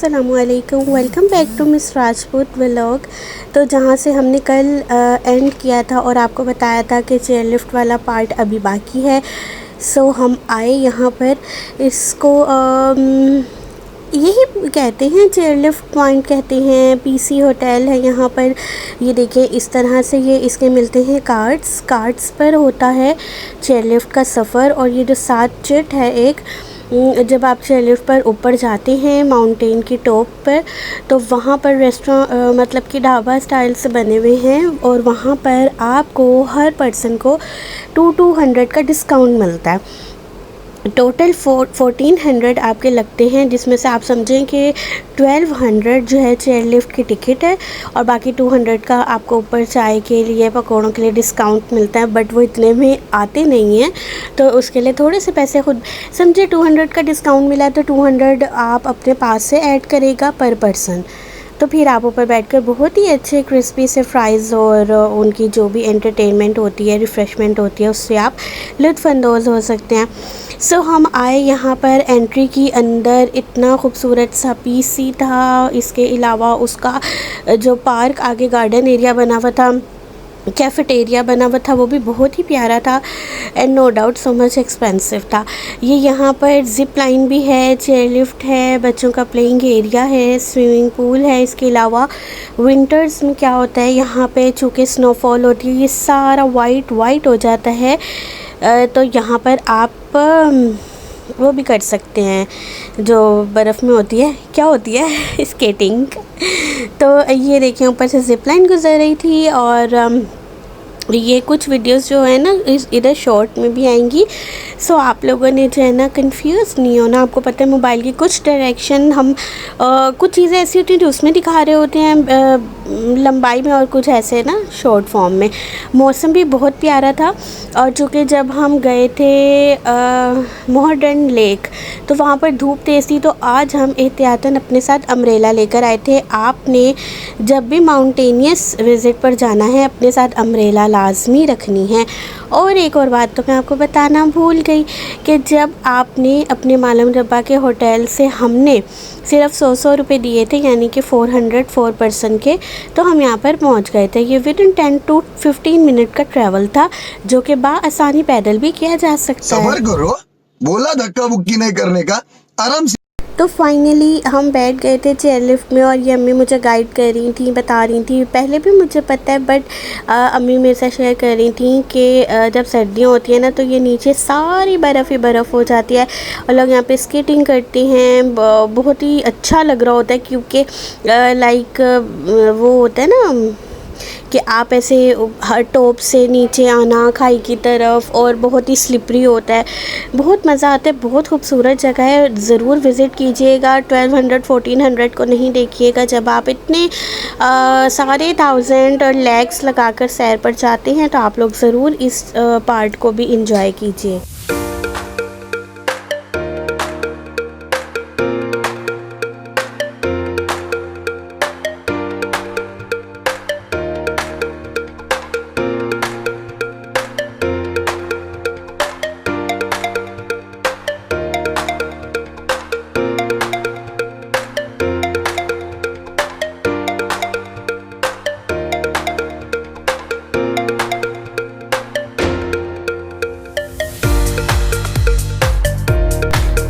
अस्सलामुअलैकुम, welcome back to Miss Rajput vlog. तो जहाँ से हमने कल एंड किया था और आपको बताया था कि चेयर लिफ्ट वाला पार्ट अभी बाकी है। सो हम आए यहाँ पर, इसको यही कहते हैं, चेयर लिफ्ट पॉइंट कहते हैं, पीसी होटल है यहाँ पर। ये देखिए इस तरह से ये इसके मिलते हैं कार्ड्स पर होता है चेयर लिफ्ट का सफ़र। और ये जो 7 चिट है एक, जब आप चेयर लिफ्ट पर ऊपर जाते हैं माउंटेन की टॉप पर, तो वहाँ पर रेस्टोरेंट मतलब कि ढाबा स्टाइल से बने हुए हैं और वहाँ पर आपको हर पर्सन को 200 का डिस्काउंट मिलता है। टोटल 1400 आपके लगते हैं, जिसमें से आप समझें कि 1200 जो है चेयर लिफ्ट की टिकट है और बाकी 200 का आपको ऊपर चाय के लिए पकौड़ों के लिए डिस्काउंट मिलता है। बट वो इतने में आते नहीं हैं, तो उसके लिए थोड़े से पैसे खुद समझे। 200 का डिस्काउंट मिला तो 200 आप अपने पास से ऐड करेगा पर पर्सन। तो फिर आप ऊपर बैठकर बहुत ही अच्छे क्रिस्पी से फ्राइज़ और उनकी जो भी एंटरटेनमेंट होती है, रिफ़्रेशमेंट होती है, उससे आप लुत्फ़अंदोज़ हो सकते हैं। सो हम आए यहाँ पर, एंट्री की अंदर इतना खूबसूरत सा पीसी था। इसके अलावा उसका जो पार्क आगे गार्डन एरिया बना हुआ था, कैफ़ेटेरिया बना हुआ था, वो भी बहुत ही प्यारा था and no doubt so much expensive था। ये यहाँ पर ज़िप लाइन भी है, चेयर लिफ्ट है, बच्चों का प्लेइंग एरिया है, स्विमिंग पूल है। इसके अलावा विंटर्स में क्या होता है, यहाँ पे चूँकि स्नोफॉल होती है, ये सारा वाइट हो जाता है। तो यहाँ पर आप वो भी कर सकते हैं जो बर्फ़ में होती है, क्या होती है स्केटिंग। तो ये देखिए ऊपर से ज़िप लाइन गुजर रही थी। और ये कुछ वीडियोस जो है ना इधर शॉर्ट में भी आएंगी। सो आप लोगों ने जो है ना कंफ्यूज नहीं होना। आपको पता है मोबाइल की कुछ डायरेक्शन हम कुछ चीज़ें ऐसी होती हैं जो उसमें दिखा रहे होते हैं लंबाई में, और कुछ ऐसे ना शॉर्ट फॉर्म में। मौसम भी बहुत प्यारा था। और चूँकि जब हम गए थे मोहर्डन लेक, तो वहाँ पर धूप तेज़ थी, तो आज हम एहतियातन अपने साथ अम्ब्रेला लेकर आए थे। आपने जब भी माउंटेनियस विज़िट पर जाना है अपने साथ अम्ब्रेला लाजमी रखनी है। और एक और बात तो मैं आपको बताना भूल गई कि जब आपने अपने मालूम रब्बा के होटल से हमने सिर्फ 100 रुपये दिए थे, यानी कि 400 4 पर्सन के, तो हम यहाँ पर पहुँच गए थे। ये विद इन 10 to 15 मिनट का ट्रैवल था, जो कि आसानी पैदल भी किया जा सकता है। सबर करो, बोला धक्का बुक्की नहीं करने का, आराम से। तो फाइनली हम बैठ गए थे चेयर लिफ्ट में और ये अम्मी मुझे गाइड कर रही थी, बता रही थी। पहले भी मुझे पता है, बट अम्मी मेरे साथ शेयर कर रही थी कि जब सर्दियाँ होती है ना, तो ये नीचे सारी बर्फ़ ही बर्फ़ हो जाती है और लोग यहाँ पे स्केटिंग करते हैं। बहुत ही अच्छा लग रहा होता है, क्योंकि लाइक वो होता है ना कि आप ऐसे हर टॉप से नीचे आना खाई की तरफ, और बहुत ही स्लिपरी होता है, बहुत मज़ा आता है। बहुत खूबसूरत जगह है, ज़रूर विज़िट कीजिएगा। 1200 1400 को नहीं देखिएगा। जब आप इतने सारे थाउजेंड और लैक्स लगाकर सैर पर जाते हैं, तो आप लोग ज़रूर इस पार्ट को भी इंजॉय कीजिए।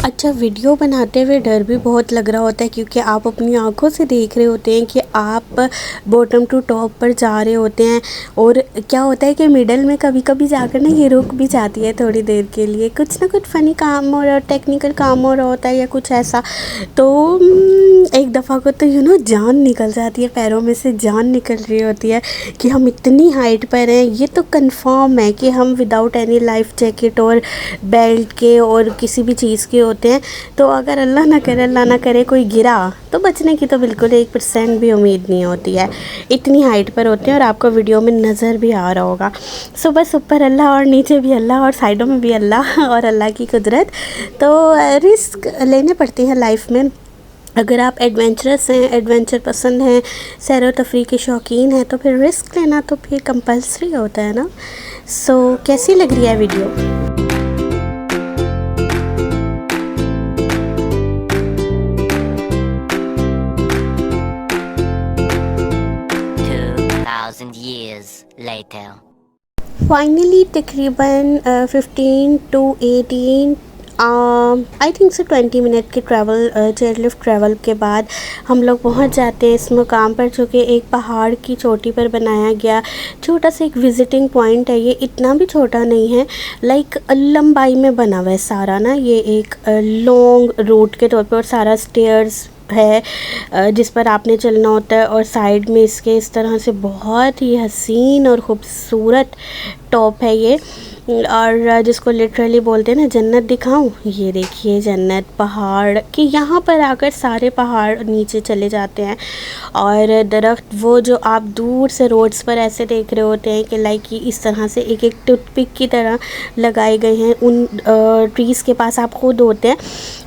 अच्छा, वीडियो बनाते हुए डर भी बहुत लग रहा होता है, क्योंकि आप अपनी आंखों से देख रहे होते हैं कि आप बॉटम टू टॉप पर जा रहे होते हैं। और क्या होता है कि मिडल में कभी कभी जाकर ना ये रुक भी जाती है थोड़ी देर के लिए, कुछ ना कुछ फ़नी काम हो रहा है, टेक्निकल काम हो रहा होता है या कुछ ऐसा। तो एक दफ़ा को तो जान निकल जाती है, पैरों में से जान निकल रही होती है कि हम इतनी हाइट पर हैं। ये तो कंफर्म है कि हम विदाउट एनी लाइफ जैकेट और बेल्ट के और किसी भी चीज़ के होते हैं। तो अगर अल्लाह ना करे कोई गिरा, तो बचने की तो बिल्कुल 1% भी उम्मीद नहीं होती है। इतनी हाइट पर होते हैं और आपको वीडियो में नज़र भी आ रहा होगा। सो बस ऊपर अल्लाह और नीचे भी अल्लाह और साइडों में भी अल्लाह और अल्लाह की कुदरत। तो रिस्क लेने पड़ते हैं लाइफ में। अगर आप एडवेंचरस हैं, एडवेंचर पसंद हैं, सैर व तफरीह के शौकीन हैं, तो फिर रिस्क लेना तो फिर कंपल्सरी होता है ना। सो कैसी लग रही है वीडियो? 2,000 years later. फाइनली तकरीबन 15 to 18 आई थिंक से 20 मिनट के चेयरलिफ्ट ट्रैवल के बाद हम लोग पहुंच जाते हैं इस मुकाम पर, जो कि एक पहाड़ की चोटी पर बनाया गया छोटा सा एक विज़िटिंग पॉइंट है। ये इतना भी छोटा नहीं है, लाइक लंबाई में बना हुआ है सारा ना। ये एक लॉन्ग रूट के तौर पर, और सारा स्टेयर्स है जिस पर आपने चलना होता है, और साइड में इसके इस तरह से बहुत ही हसीन और ख़ूबसूरत टॉप है ये, और जिसको लिटरली बोलते हैं ना जन्नत दिखाऊं। ये देखिए जन्नत पहाड़ कि यहाँ पर आकर सारे पहाड़ नीचे चले जाते हैं, और दरख्त वो जो आप दूर से रोड्स पर ऐसे देख रहे होते हैं कि लाइक ये इस तरह से एक एक टूथपिक की तरह लगाए गए हैं, उन ट्रीज़ के पास आप खुद होते हैं।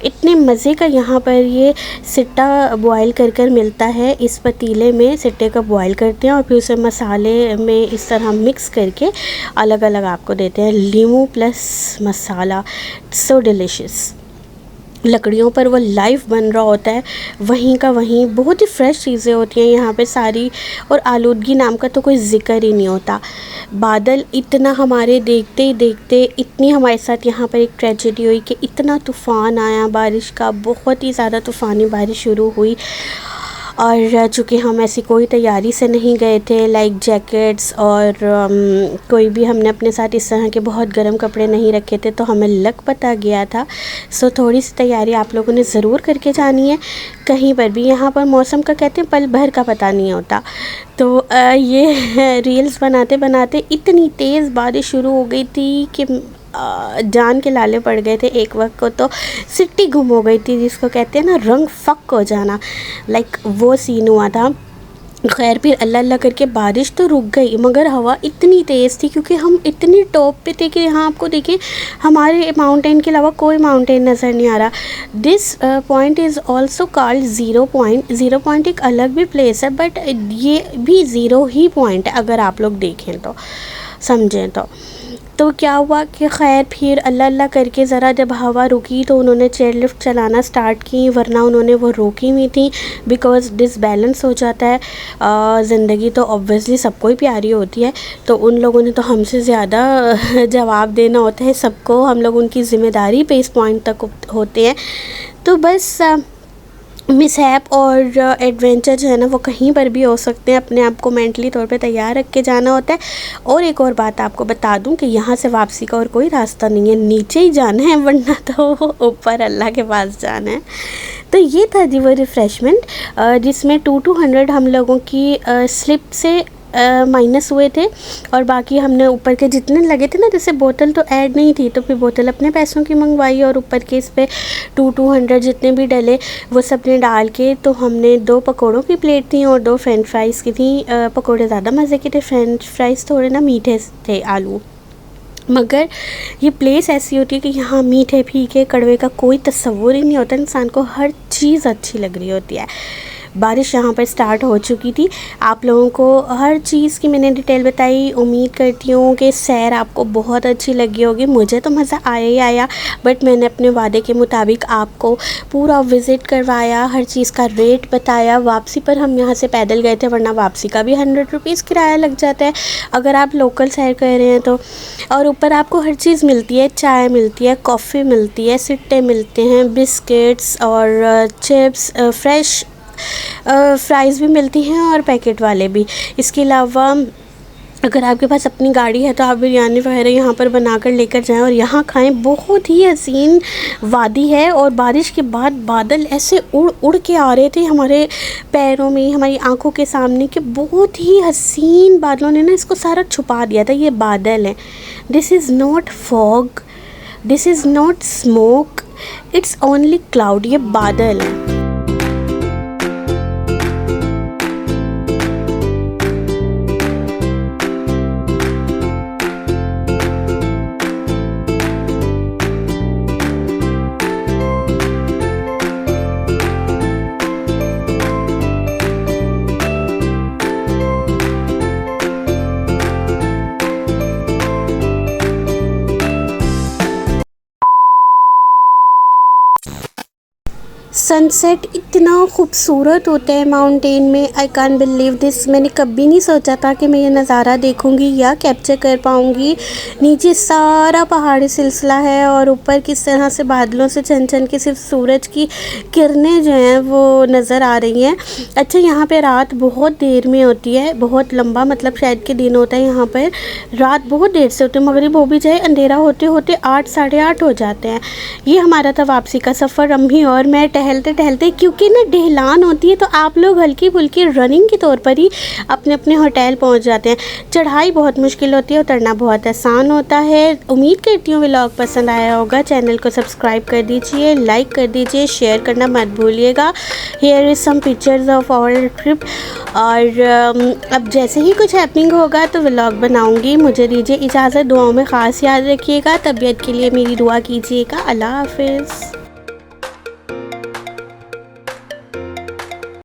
इतने मज़े का यहाँ पर ये सिट्टा बॉयल कर मिलता है। इस पतीले में सिट्टे का बॉयल करते हैं और फिर उसे मसाले में इस तरह मिक्स करके अलग अलग आपको देते हैं। लीमू प्लस मसाला, सो डिलीशियस। लकड़ियों पर वो लाइव बन रहा होता है, वहीं का वहीं। बहुत ही फ्रेश चीज़ें होती हैं यहाँ पे सारी, और आलूदगी नाम का तो कोई ज़िक्र ही नहीं होता। बादल इतना हमारे देखते ही देखते इतनी हमारे साथ यहाँ पर एक ट्रेजेडी हुई कि इतना तूफ़ान आया बारिश का, बहुत ही ज़्यादा तूफ़ानी बारिश शुरू हुई। और चूँकि हम ऐसी कोई तैयारी से नहीं गए थे, लाइक जैकेट्स और कोई भी हमने अपने साथ इस तरह के बहुत गर्म कपड़े नहीं रखे थे, तो हमें लग पता गया था। सो थोड़ी सी तैयारी आप लोगों ने ज़रूर करके जानी है। कहीं पर भी यहाँ पर मौसम का कहते हैं पल भर का पता नहीं होता। तो ये रील्स बनाते बनाते इतनी तेज़ बारिश शुरू हो गई थी कि जान के लाले पड़ गए थे। एक वक्त को तो सिट्टी गुम हो गई थी, जिसको कहते हैं ना रंग फक हो जाना, लाइक वो सीन हुआ था। खैर फिर अल्लाह अल्लाह करके बारिश तो रुक गई, मगर हवा इतनी तेज़ थी क्योंकि हम इतनी टॉप पे थे कि यहाँ आपको देखिए हमारे माउंटेन के अलावा कोई माउंटेन नज़र नहीं आ रहा। This point is also called zero point. Zero point एक अलग भी प्लेस है, बट ये भी ज़ीरो ही पॉइंट है अगर आप लोग देखें तो, समझें तो क्या हुआ कि खैर फिर अल्लाह अल्लाह करके ज़रा जब हवा रुकी तो उन्होंने चेयरलिफ्ट चलाना स्टार्ट की, वरना उन्होंने वो रोकी हुई थी बिकॉज़ डिसबैलेंस हो जाता है। ज़िंदगी तो ऑब्वियसली सबको ही प्यारी होती है, तो उन लोगों ने तो हमसे ज़्यादा जवाब देना होता है सबको, हम लोग उनकी ज़िम्मेदारी पे इस पॉइंट तक होते हैं। तो बस मिसहैप और एडवेंचर जो है ना वो कहीं पर भी हो सकते हैं, अपने आप को मेंटली तौर पे तैयार रख के जाना होता है। और एक और बात आपको बता दूं कि यहाँ से वापसी का और कोई रास्ता नहीं है, नीचे ही जाना है, वरना तो ऊपर अल्लाह के पास जाना है। तो ये था जी वो रिफ़्रेशमेंट जिसमें 200 हम लोगों की स्लिप से माइनस हुए थे, और बाकी हमने ऊपर के जितने लगे थे ना, जैसे बोतल तो ऐड नहीं थी तो फिर बोतल अपने पैसों की मंगवाई, और ऊपर के इस पे 200 जितने भी डले वो सब ने डाल के, तो हमने 2 पकौड़ों की प्लेट थी और 2 फ्रेंच फ्राइज़ की थी। पकौड़े ज़्यादा मज़े के थे, फ्रेंच फ्राइज़ थोड़े ना मीठे थे, आलू। मगर ये प्लेस ऐसी होती है कि यहाँ मीठे फीके कड़वे का कोई तस्वुर ही नहीं होता, इंसान को हर चीज़ अच्छी लग रही होती है। बारिश यहाँ पर स्टार्ट हो चुकी थी। आप लोगों को हर चीज़ की मैंने डिटेल बताई। उम्मीद करती हूँ कि सैर आपको बहुत अच्छी लगी होगी। मुझे तो मज़ा आया ही आया, बट मैंने अपने वादे के मुताबिक आपको पूरा विज़िट करवाया, हर चीज़ का रेट बताया। वापसी पर हम यहाँ से पैदल गए थे, वरना वापसी का भी 100 रुपीज़ किराया लग जाता है अगर आप लोकल सैर कर रहे हैं तो। और ऊपर आपको हर चीज़ मिलती है, चाय मिलती है, कॉफ़ी मिलती है, सिट्टे मिलते हैं, बिस्किट्स और चिप्स, फ्रेश फ्राइज़ भी मिलती हैं और पैकेट वाले भी। इसके अलावा अगर आपके पास अपनी गाड़ी है तो आप बिरयानी वगैरह यहाँ पर बनाकर लेकर जाएं और यहाँ खाएं। बहुत ही हसीन वादी है, और बारिश के बाद बादल ऐसे उड़ उड़ के आ रहे थे हमारे पैरों में, हमारी आंखों के सामने, कि बहुत ही हसीन बादलों ने ना इसको सारा छुपा दिया था। ये बादल है, this is not fog, this is not smoke, it's only cloud. ये बादल है। सनसेट इतना खूबसूरत होता है माउंटेन में। I can't believe this. मैंने कभी नहीं सोचा था कि मैं ये नज़ारा देखूंगी या कैप्चर कर पाऊंगी। नीचे सारा पहाड़ी सिलसिला है और ऊपर किस तरह से बादलों से छन छन के सिर्फ सूरज की किरणें जो हैं वो नज़र आ रही हैं। अच्छा, यहाँ पे रात बहुत देर में होती है, बहुत लंबा मतलब शायद के दिन होता है यहाँ पर। रात बहुत देर से होती है, मगरिब हो भी जाए अंधेरा होते होते 8 साढ़े 8 हो जाते हैं। ये हमारा था वापसी का सफ़र। अम्मी और मैं टहलते टहलते, क्योंकि ना ढलान होती है तो आप लोग हल्की फुल्की रनिंग के तौर पर ही अपने अपने होटल पहुंच जाते हैं। चढ़ाई बहुत मुश्किल होती है, उतरना बहुत आसान होता है। उम्मीद करती हूँ व्लॉग पसंद आया होगा। चैनल को सब्सक्राइब कर दीजिए, लाइक कर दीजिए, शेयर करना मत भूलिएगा। Here is some pictures of our trip. और अब जैसे ही कुछ हैपनिंग होगा तो व्लॉग बनाऊँगी। मुझे दीजिए इजाज़त। दुआओं में ख़ास याद रखिएगा। तबीयत के लिए मेरी दुआ कीजिएगा। अल्लाह हाफ़िज़।